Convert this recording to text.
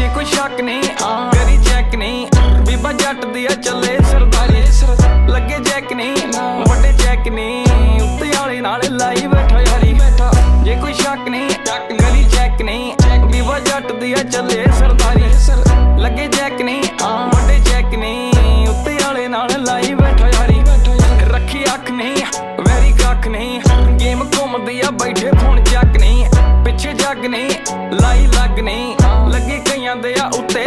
जे कोई शक नहीं करी चेक नहीं, बीबा जट दी चले सरदारी, लगे चेक नहीं वड्डे चेक नहीं, उत्ते आले नाल लाई बैठा यारी। जे कोई शक नहीं करी चेक नहीं, बीबा जट दी चले सरदारी, लगे चेक नहीं वड्डे चेक नहीं, उत्ते आले नाल लाई बैठा यारी। रखी अख नहीं वैरी कख नहीं, गेम घूमदी आ बैठे फोन चक नहीं, पिछे जग नहीं लाई लग नहीं, लगे कईयां दे उत्ते